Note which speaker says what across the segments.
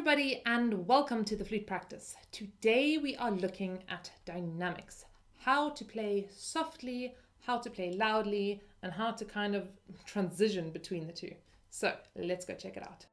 Speaker 1: everybody and welcome to the Flute Practice. Today we are looking at dynamics, how to play softly, how to play loudly, and how to kind of transition between the two. So let's go check it out.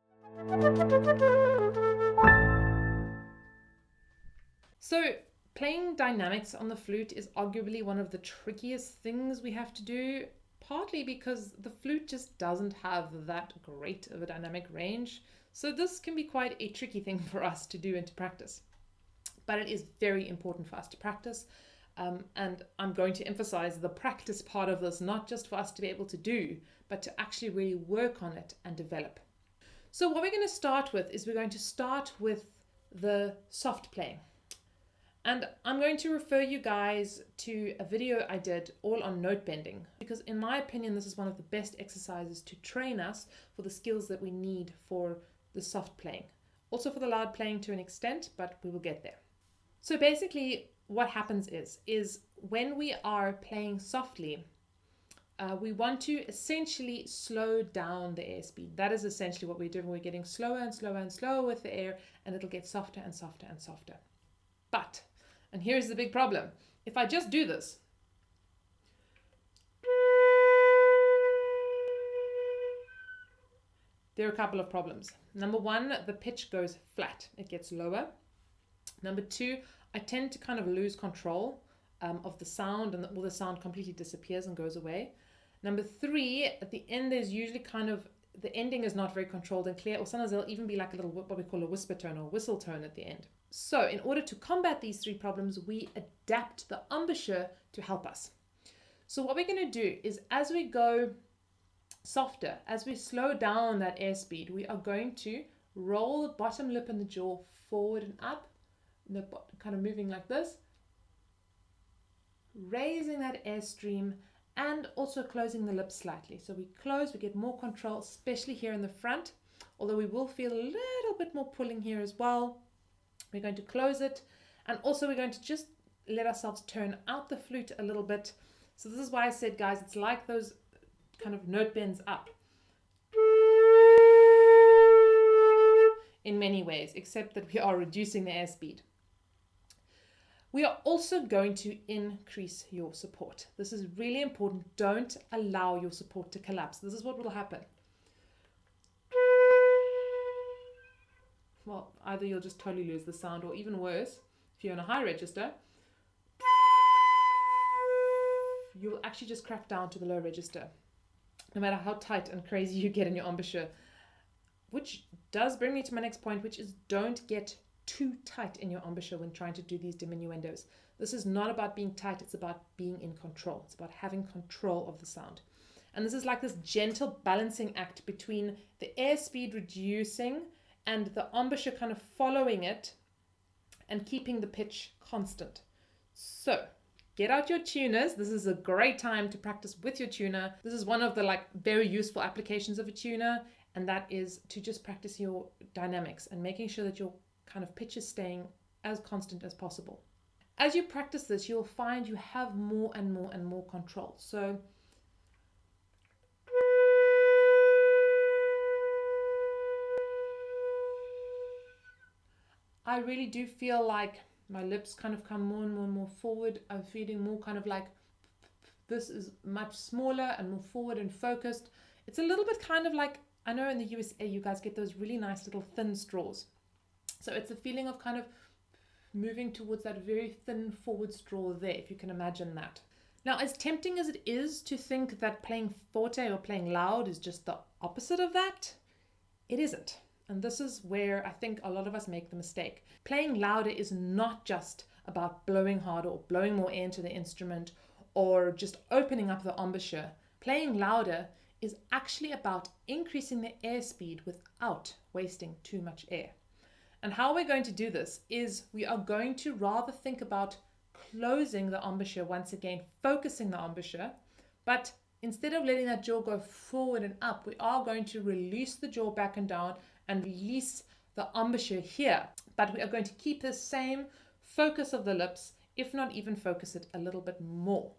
Speaker 1: So playing dynamics on the flute is arguably one of the trickiest things we have to do, partly because the flute just doesn't have that great of a dynamic range. So this can be quite a tricky thing for us to do and to practice. But it is very important for us to practice. And I'm going to emphasize the practice part of this, not just for us to be able to do, but to actually really work on it and develop. So what we're going to start with is we're going to start with the soft playing. And I'm going to refer you guys to a video I did all on note bending, because in my opinion, this is one of the best exercises to train us for the skills that we need for the soft playing. Also for the loud playing to an extent, but we will get there. So basically what happens is when we are playing softly, we want to essentially slow down the airspeed. That is essentially what we're doing. We're getting slower and slower and slower with the air, and it'll get softer and softer and softer. But, and here's the big problem, if I just do this, there are a couple of problems. Number one, the pitch goes flat, it gets lower. Number two, I tend to kind of lose control of the sound, and all the sound completely disappears and goes away. Number three, at the end there's usually kind of, the ending is not very controlled and clear, or sometimes there'll even be like a little, what we call a whisper tone or whistle tone at the end. So in order to combat these three problems, we adapt the embouchure to help us. So what we're going to do is, as we go softer, as we slow down that airspeed, we are going to roll the bottom lip and the jaw forward and up, kind of moving like this, raising that airstream, and also closing the lips slightly. So we close, we get more control, especially here in the front, although we will feel a little bit more pulling here as well. We're going to close it, and also we're going to just let ourselves turn out the flute a little bit. So this is why I said, guys, it's like those kind of note bends up in many ways, except that we are reducing the airspeed. We are also going to increase your support. This is really important. Don't allow your support to collapse. This is what will happen. Well, either you'll just totally lose the sound, or even worse, if you're in a high register, you'll actually just crack down to the low register, no matter how tight and crazy you get in your embouchure. Which does bring me to my next point, which is don't get too tight in your embouchure when trying to do these diminuendos. This is not about being tight, it's about being in control. It's about having control of the sound. And this is like this gentle balancing act between the airspeed reducing and the embouchure kind of following it and keeping the pitch constant. So get out your tuners. This is a great time to practice with your tuner. This is one of the very useful applications of a tuner, and that is to just practice your dynamics and making sure that your kind of pitch is staying as constant as possible. As you practice this, you'll find you have more and more and more control. So I really do feel like my lips kind of come more and more and more forward. I'm feeling more kind of like this is much smaller and more forward and focused. It's a little bit kind of like, I know in the USA you guys get those really nice little thin straws. So it's a feeling of kind of moving towards that very thin forward straw there, if you can imagine that. Now, as tempting as it is to think that playing forte or playing loud is just the opposite of that, it isn't. And this is where I think a lot of us make the mistake. Playing louder is not just about blowing harder or blowing more air into the instrument or just opening up the embouchure. Playing louder is actually about increasing the airspeed without wasting too much air. And how we're going to do this is we are going to rather think about closing the embouchure once again, focusing the embouchure, but instead of letting that jaw go forward and up, we are going to release the jaw back and down and release the embouchure here. But we are going to keep the same focus of the lips, if not even focus it a little bit more.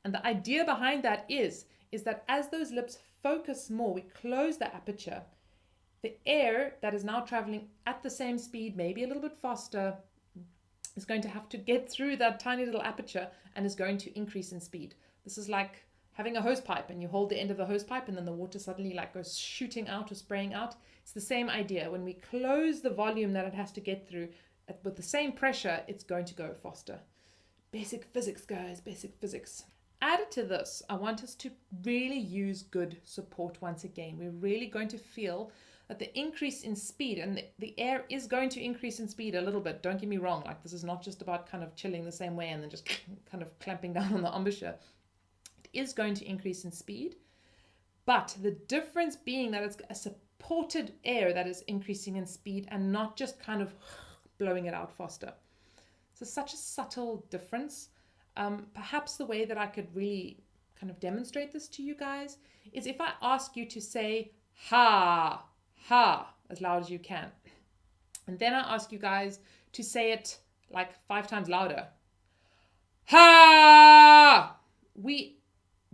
Speaker 1: And the idea behind that is that as those lips focus more, we close the aperture, The air that is now traveling at the same speed, maybe a little bit faster, is going to have to get through that tiny little aperture and is going to increase in speed. This is like having a hose pipe and you hold the end of the hose pipe and then the water suddenly like goes shooting out or spraying out. It's the same idea. When we close the volume that it has to get through with the same pressure, it's going to go faster. Basic physics, guys, basic physics. Added to this, I want us to really use good support once again. We're really going to feel that the increase in speed, and the air is going to increase in speed a little bit. Don't get me wrong. Like, this is not just about kind of chilling the same way and then just kind of clamping down on the embouchure. It is going to increase in speed, but the difference being that it's a supported air that is increasing in speed and not just kind of blowing it out faster. So such a subtle difference. Perhaps the way that I could really kind of demonstrate this to you guys is if I ask you to say ha, ha, as loud as you can. And then I ask you guys to say it like 5 times louder. Ha! We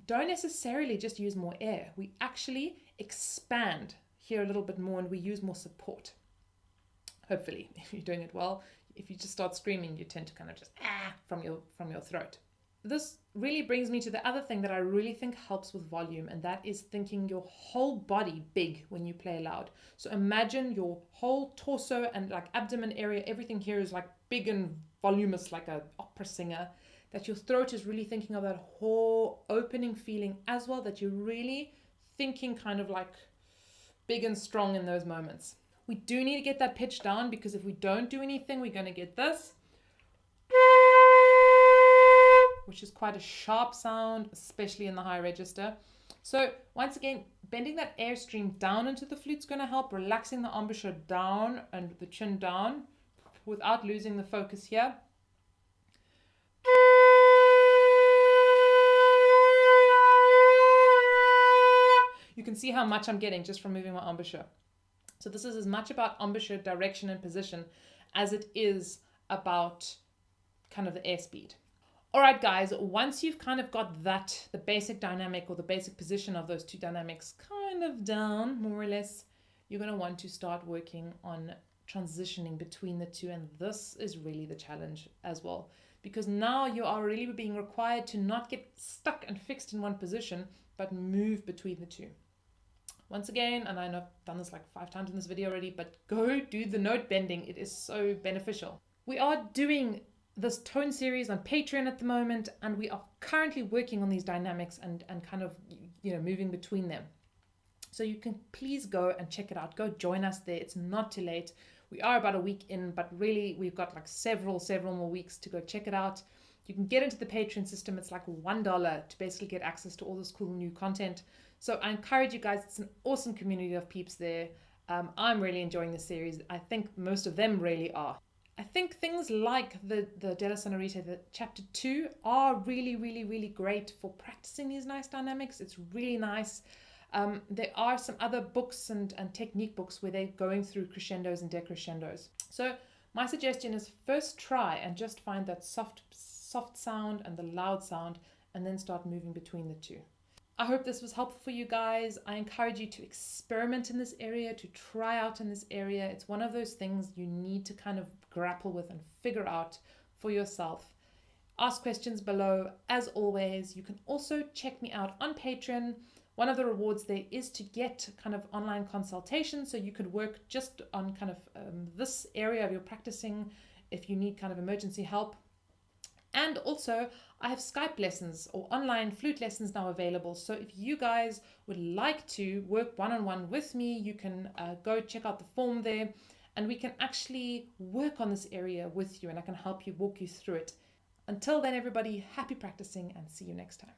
Speaker 1: don't necessarily just use more air. We actually expand here a little bit more and we use more support. Hopefully, if you're doing it well. If you just start screaming, you tend to kind of just from your throat. This really brings me to the other thing that I really think helps with volume, and that is thinking your whole body big when you play loud. So imagine your whole torso and like abdomen area, everything here is like big and voluminous like an opera singer, that your throat is really thinking of that whole opening feeling as well, that you're really thinking kind of like big and strong in those moments. We do need to get that pitch down because if we don't do anything, we're going to get this, which is quite a sharp sound, especially in the high register. So once again, bending that airstream down into the flute is going to help, relaxing the embouchure down and the chin down without losing the focus here. You can see how much I'm getting just from moving my embouchure. So this is as much about embouchure direction and position as it is about kind of the airspeed. All right, guys, once you've kind of got that, the basic dynamic or the basic position of those two dynamics kind of down, more or less, you're going to want to start working on transitioning between the two. And this is really the challenge as well, because now you are really being required to not get stuck and fixed in one position, but move between the two. Once again, and I know I've done this like 5 times in this video already, but go do the note bending. It is so beneficial. We are doing this tone series on Patreon at the moment, and we are currently working on these dynamics and kind of, moving between them. So you can please go and check it out. Go join us there. It's not too late. We are about a week in, but really we've got like several more weeks to go check it out. You can get into the Patreon system. It's like $1 to basically get access to all this cool new content. So I encourage you guys. It's an awesome community of peeps there. I'm really enjoying the series. I think most of them really are. I think things like the Della Sonorita, the chapter 2, are really great for practicing these nice dynamics. It's really nice. There are some other books and technique books where they're going through crescendos and decrescendos. So my suggestion is first try and just find that soft sound and the loud sound, and then start moving between the two. I hope this was helpful for you guys. I encourage you to experiment in this area, to try out in this area. It's one of those things you need to kind of grapple with and figure out for yourself. Ask questions below. As always, you can also check me out on Patreon. One of the rewards there is to get kind of online consultation, so you could work just on kind of this area of your practicing if you need kind of emergency help. And also, I have Skype lessons or online flute lessons now available. So if you guys would like to work one-on-one with me, you can go check out the form there, and we can actually work on this area with you, and I can help you walk you through it. Until then, everybody, happy practicing and see you next time.